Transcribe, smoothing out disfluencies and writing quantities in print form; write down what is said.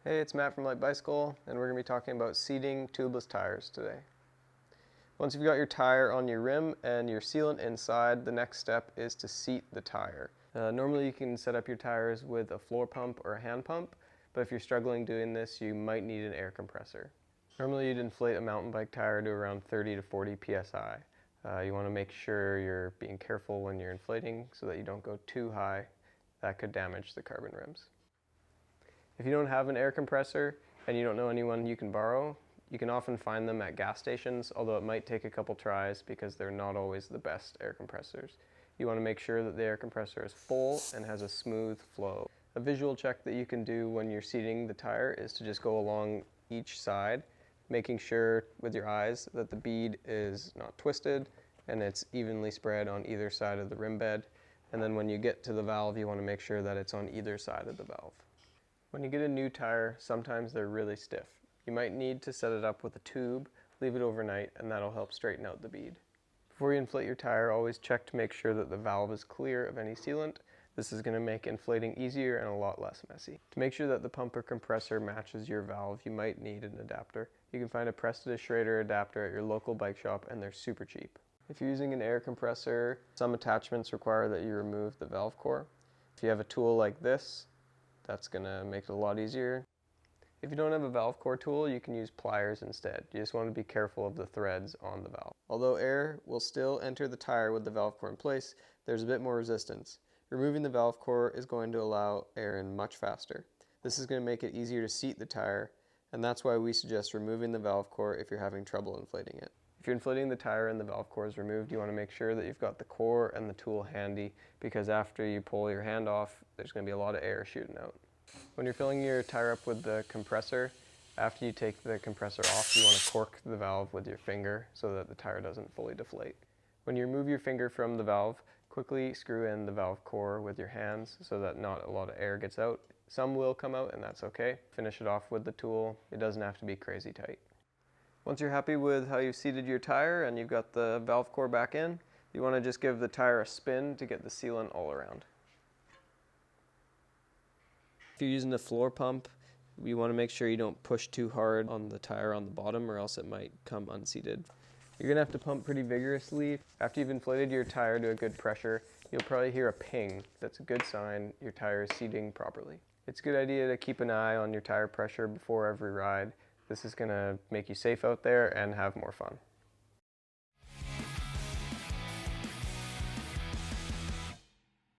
Hey, it's Matt from Light Bicycle, and we're going to be talking about seating tubeless tires today. Once you've got your tire on your rim and your sealant inside, the next step is to seat the tire. Normally you can set up your tires with a floor pump or a hand pump, but if you're struggling doing this, you might need an air compressor. Normally you'd inflate a mountain bike tire to around 30 to 40 PSI. You want to make sure you're being careful when you're inflating so that you don't go too high. That could damage the carbon rims. If you don't have an air compressor and you don't know anyone you can borrow, you can often find them at gas stations, although it might take a couple tries because they're not always the best air compressors. You want to make sure that the air compressor is full and has a smooth flow. A visual check that you can do when you're seating the tire is to just go along each side, making sure with your eyes that the bead is not twisted and it's evenly spread on either side of the rim bed. And then when you get to the valve, you want to make sure that it's on either side of the valve. When you get a new tire, sometimes they're really stiff. You might need to set it up with a tube, leave it overnight, and that'll help straighten out the bead. Before you inflate your tire, always check to make sure that the valve is clear of any sealant. This is going to make inflating easier and a lot less messy. To make sure that the pump or compressor matches your valve, you might need an adapter. You can find a press to Schrader adapter at your local bike shop, and they're super cheap. If you're using an air compressor, some attachments require that you remove the valve core. If you have a tool like this, that's going to make it a lot easier. If you don't have a valve core tool, you can use pliers instead. You just want to be careful of the threads on the valve. Although air will still enter the tire with the valve core in place, there's a bit more resistance. Removing the valve core is going to allow air in much faster. This is going to make it easier to seat the tire, and that's why we suggest removing the valve core if you're having trouble inflating it. If you're inflating the tire and the valve core is removed, you want to make sure that you've got the core and the tool handy, because after you pull your hand off, there's going to be a lot of air shooting out. When you're filling your tire up with the compressor, after you take the compressor off, you want to cork the valve with your finger so that the tire doesn't fully deflate. When you remove your finger from the valve, quickly screw in the valve core with your hands so that not a lot of air gets out. Some will come out, and that's okay. Finish it off with the tool. It doesn't have to be crazy tight. Once you're happy with how you've seated your tire and you've got the valve core back in, you want to just give the tire a spin to get the sealant all around. If you're using a floor pump, you want to make sure you don't push too hard on the tire on the bottom, or else it might come unseated. You're going to have to pump pretty vigorously. After you've inflated your tire to a good pressure, you'll probably hear a ping. That's a good sign your tire is seating properly. It's a good idea to keep an eye on your tire pressure before every ride. This is going to make you safe out there and have more fun.